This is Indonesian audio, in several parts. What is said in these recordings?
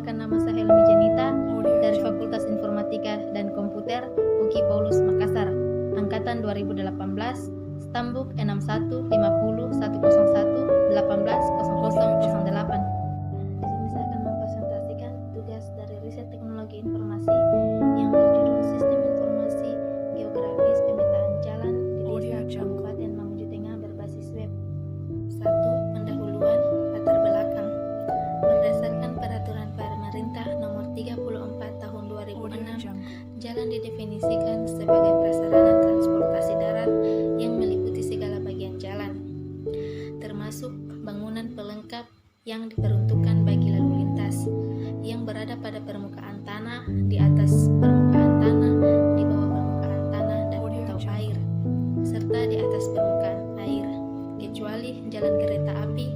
Perkenalkan, nama saya Helmi Janita dari Fakultas Informatika dan Komputer UKI Paulus Makassar, angkatan 2018, Stambuk 61 50 101 18 0008. Di sini saya akan mempresentasikan tugas dari riset teknologi informasi yang berjudul Sistem Informasi Geografis Pemetaan Jalan di Desa Kabupaten Mamuju Tengah berbasis web. 1. Pendahuluan latar belakang. Berdasarkan Peraturan Pemerintah Nomor 34 Tahun 2006, jalan didefinisikan sebagai prasarana transportasi darat yang meliputi segala bagian jalan, termasuk bangunan pelengkap yang diperuntukkan bagi lalu lintas, yang berada pada permukaan tanah, di atas permukaan tanah, di bawah permukaan tanah dan atau air, serta di atas permukaan air, kecuali jalan kereta api,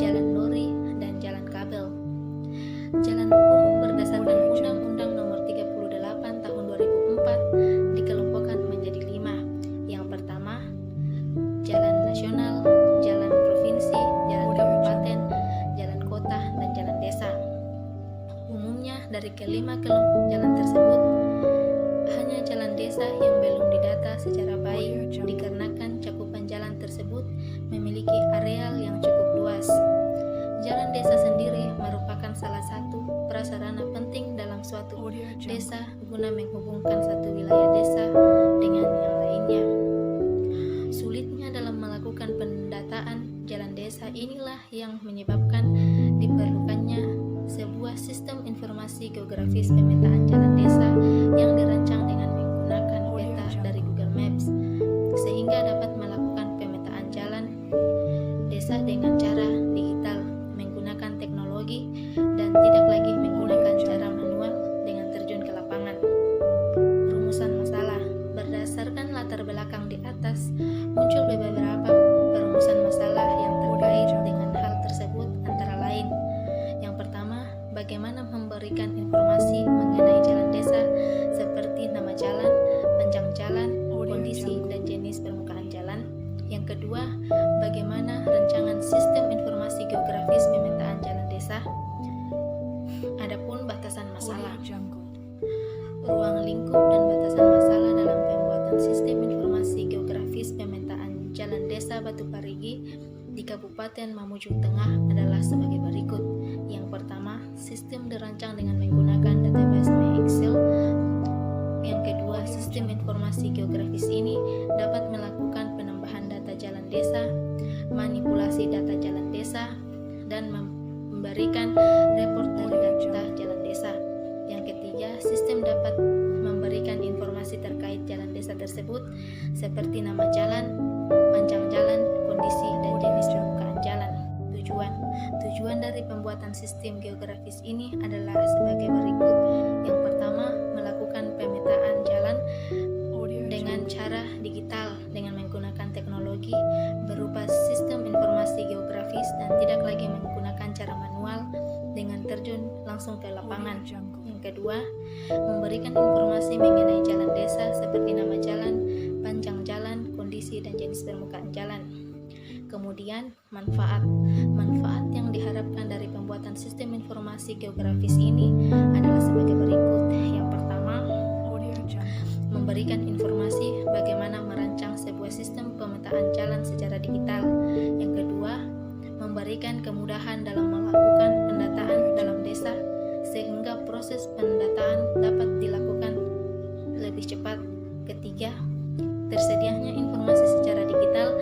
jalan lori, dan jalan kabel. Jalan umum berdasarkan Undang-Undang Nomor 38 Tahun 2004 dikelompokkan menjadi 5. Yang pertama, jalan nasional, jalan provinsi, jalan kabupaten, jalan kota, dan jalan desa. Umumnya dari kelima kelompok jalan tersebut, hanya jalan desa yang belum didata secara baik dikarenakan cakupan jalan tersebut memiliki areal yang cukup luas. Jalan desa sendiri merupakan salah satu prasarana penting dalam suatu desa guna menghubungkan satu wilayah desa dengan yang lainnya. Sulitnya dalam melakukan pendataan jalan desa inilah yang menyebabkan diperlukannya sebuah sistem informasi geografis pemetaan jalan desa yang dirancang dengan menggunakan peta dari Google Maps, sehingga dapat melakukan pemetaan jalan desa dengan cara digital, menggunakan teknologi, dan tidak lagi menggunakan cara manual dengan terjun ke lapangan. Rumusan masalah. Berdasarkan latar belakang di atas, muncul beberapa perumusan masalah yang terkait dengan hal tersebut, antara lain: yang pertama, bagaimana memberikan informasi mengenai jalan desa seperti nama jalan, panjang jalan, kondisi dan jenis permukaan jalan. Yang kedua, bagaimana rancangan sistem informasi geografis pemetaan jalan desa. Adapun batasan masalah, ruang lingkup dan batasan masalah dalam pembuatan sistem informasi geografis pemetaan jalan desa Batu Parigi di Kabupaten Mamuju Tengah adalah sebagai berikut. Yang pertama, sistem dirancang dengan menggunakan database Excel. Yang kedua, sistem informasi geografis ini dapat melakukan penambahan data jalan desa, manipulasi data jalan desa, dan memberikan report dari data jalan desa. Yang ketiga, sistem dapat memberikan informasi terkait jalan desa tersebut seperti nama jalan, panjang jalan, kondisi, dan jenis permukaan jalan. Tujuan dari pembuatan sistem geografis ini adalah sebagai berikut. Yang pertama, melakukan pemetaan jalan dengan cara digital dengan menggunakan teknologi berupa sistem informasi geografis dan tidak lagi menggunakan cara manual dengan terjun langsung ke lapangan. Yang kedua, memberikan informasi mengenai jalan desa seperti nama jalan, panjang jalan, kondisi, dan jenis permukaan jalan. Kemudian, manfaat yang diharapkan dari pembuatan sistem informasi geografis ini adalah sebagai berikut. Yang pertama, memberikan informasi bagaimana merancang sebuah sistem pemetaan jalan secara digital. Yang kedua, memberikan kemudahan dalam melakukan pendataan dalam desa sehingga proses pendataan dapat dilakukan lebih cepat. Ketiga, tersedianya informasi secara digital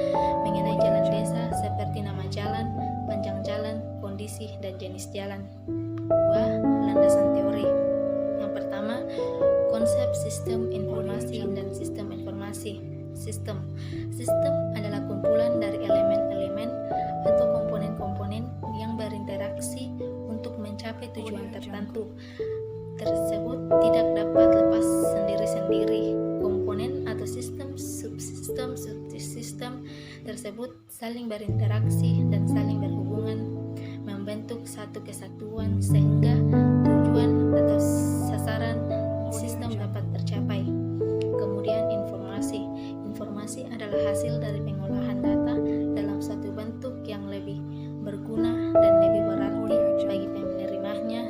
mengenai jalan desa seperti nama jalan, panjang jalan, kondisi, dan jenis jalan. Kedua, landasan teori. Yang pertama, konsep sistem informasi dan sistem informasi. Sistem adalah kumpulan dari elemen-elemen atau komponen-komponen yang berinteraksi untuk mencapai tujuan tertentu. Tersebut tidak dapat lepas sendiri-sendiri. Komponen atau sistem, subsistem tersebut saling berinteraksi dan saling berhubungan, membentuk satu kesatuan sehingga tujuan atau sasaran sistem dapat tercapai. Kemudian informasi adalah hasil dari pengolahan data dalam suatu bentuk yang lebih berguna dan lebih berarti bagi penerimanya.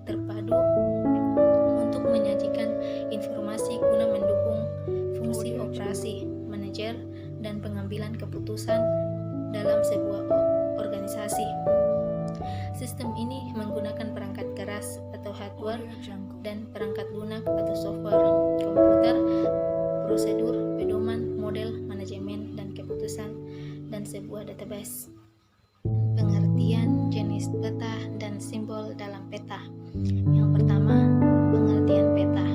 terpadu untuk menyajikan informasi guna mendukung fungsi operasi, manajer, dan pengambilan keputusan dalam sebuah organisasi. Sistem ini menggunakan perangkat keras atau hardware dan perangkat lunak atau software, komputer, prosedur, pedoman, model, manajemen, dan keputusan, dan sebuah database. Pengertian jenis peta dan simbol dalam peta. Yang pertama, pengertian peta.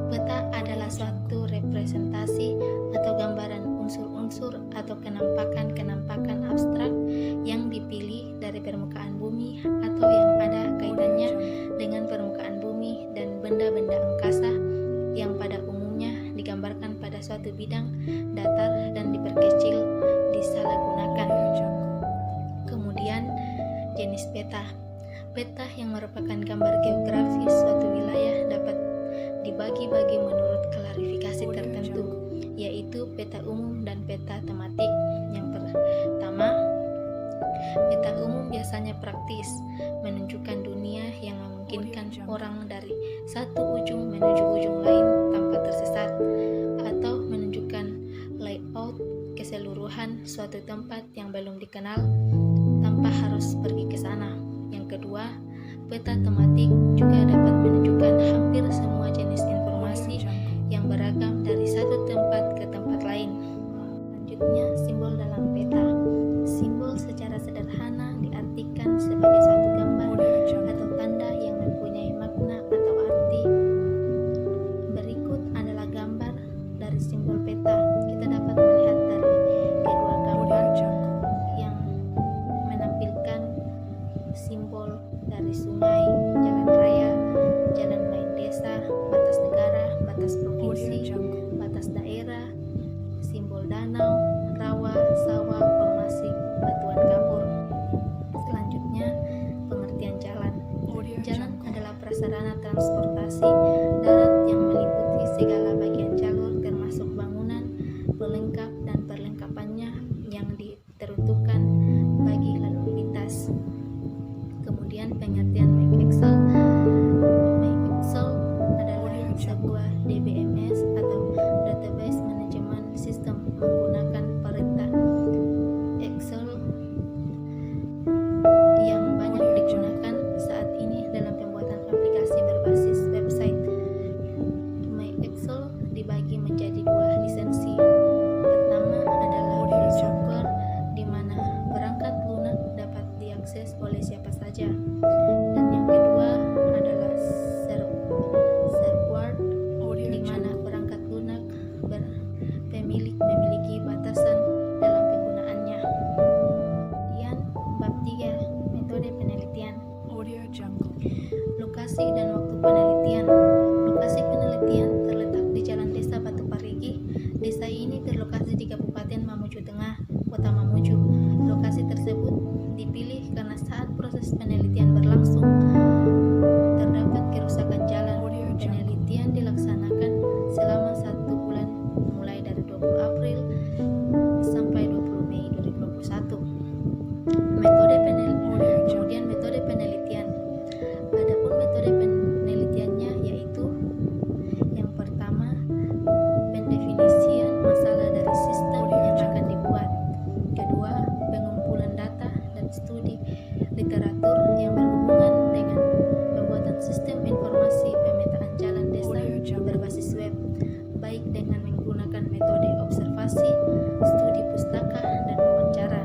Peta adalah suatu representasi atau gambaran unsur-unsur atau kenampakan-kenampakan abstrak yang dipilih dari permukaan bumi atau yang ada kaitannya dengan permukaan bumi dan benda-benda angkasa yang pada umumnya digambarkan pada suatu bidang datar dan diperkecil disalahgunakan. Kemudian, jenis peta. Peta yang merupakan gambar geografis suatu wilayah dapat dibagi-bagi menurut klasifikasi tertentu, yaitu peta umum dan peta tematik. Yang pertama, peta umum biasanya praktis, menunjukkan dunia yang memungkinkan orang dari satu ujung menuju ujung lain tanpa tersesat, atau menunjukkan layout keseluruhan suatu tempat yang belum dikenal tanpa harus pergi ke sana. Yang kedua, peta tematik juga dapat menunjukkan hampir semua jenis informasi yang beragam dari satu tempat ke tempat lain. Selanjutnya, simbol dalam peta. Simbol secara sederhana diartikan sebagai suatu gambar atau tanda yang mempunyai makna atau arti. Berikut adalah gambar dari simbol peta. Kita dapat melihat dari kedua gambar yang menampilkan simbol dari sungai, jalan raya, jalan lain desa, batas negara, batas provinsi, batas daerah, simbol danau, rawa, sawah, formasi batuan kapur. Selanjutnya, pengertian jalan. Jalan adalah prasarana transportasi darat yang meliputi segala bagian jalur termasuk bangunan, pelengkap, dan perlengkapannya yang diperuntukkan bagi lalu lintas. Kemudian pengertian MyExcel. MyExcel adalah sebuah DBMS atau Database Management System menggunakan perintah Excel yang banyak digunakan saat ini dalam pembuatan aplikasi berbasis website. MyExcel dibagi menjadi dua lisensi. Pertama adalah free software, di mana perangkat lunak dapat diakses oleh siapa saja. Dan yang kedua adalah server, di mana perangkat lunak memiliki batasan dalam penggunaannya. Kemudian bab 3, metode penelitian. Lokasi dan waktu penelitian. Lokasi penelitian terletak di Jalan Desa Batu Parigi. Desa ini berlokasi di Kabupaten Mamuju Tengah, Kota Mamuju. Lokasi tersebut dipilih karena saat proses penelitian berlangsung terdapat kerusakan jalan. Penelitian dilaksanakan selama 1 bulan mulai dari 20 April sampai 20 Mei 2021. Kemudian metode penelitian. Adapun metode penelitiannya yaitu yang pertama, pendefinisian masalah dari sistem yang akan dibuat. Kedua, pengumpulan data dan studi literatur yang berhubungan dengan pembuatan sistem informasi pemetaan jalan desa berbasis web, baik dengan menggunakan metode observasi, studi pustaka, dan wawancara.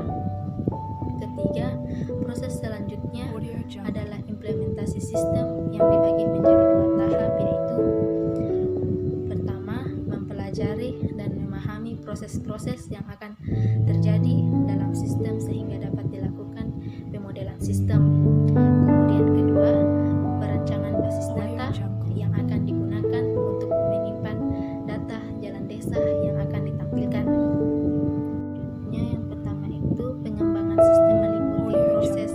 Ketiga, proses selanjutnya adalah implementasi sistem yang dibagi menjadi 2 tahap, yaitu pertama, mempelajari dan memahami proses-proses yang akan terjadi dalam sistem sehingga dapat dilakukan pemodelan sistem. Kemudian kedua, perancangan basis data yang akan digunakan untuk menyimpan data jalan desa yang akan ditampilkan. Yang pertama itu pengembangan sistem meliputi proses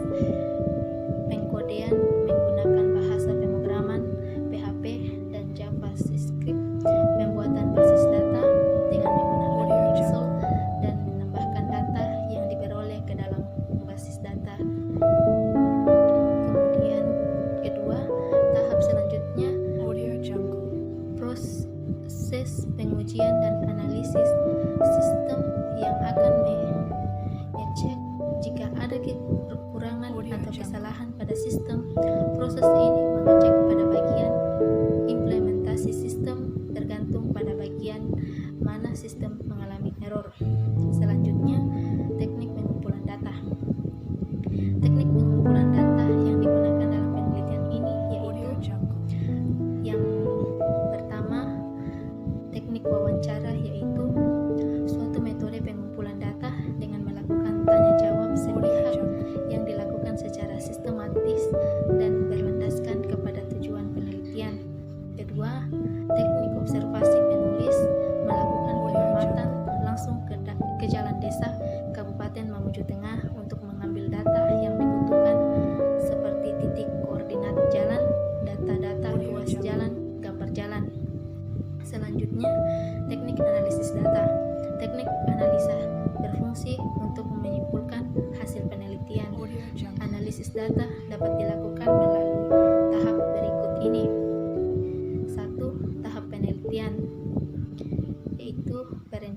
pengkodean menggunakan bahasa pemrograman PHP dan JavaScript, pembuatan basis data dengan menggunakan Excel,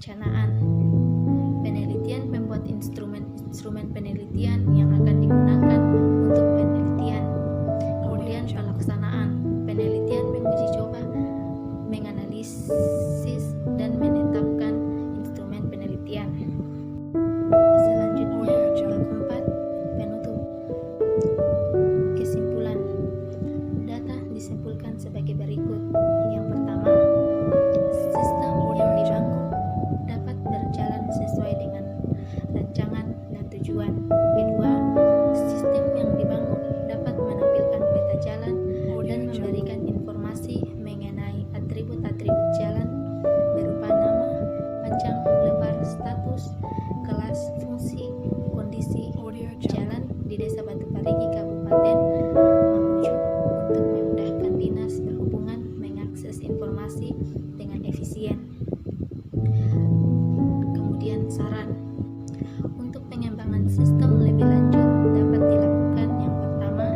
perencanaan. Penelitian membuat instrumen penelitian yang akan digunakan untuk penelitian. Kemudian pelaksanaan. Penelitian menguji coba, menganalisis, dan menetapkan instrumen penelitian. Selanjutnya, bab 4, penutup. Kesimpulan. Data disimpulkan sebagai berikut. Yang pertama, sistem yang dibangun dapat berjalan sesuai dengan rancangan dan tujuan. Kedua, sistem yang dibangun dapat menampilkan peta jalan dan memberikan informasi mengenai atribut-atribut jalan berupa nama, panjang, lebar, status, kelas, fungsi, kondisi jalan di Desa Batu Parigi, Kabupaten Mamuju untuk memudahkan dinas perhubungan mengakses informasi dengan efisien. Kemudian saran. Untuk pengembangan sistem lebih lanjut dapat dilakukan yang pertama,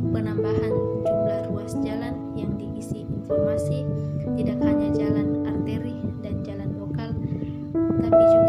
penambahan jumlah ruas jalan yang diisi informasi, tidak hanya jalan arteri dan jalan lokal, tapi juga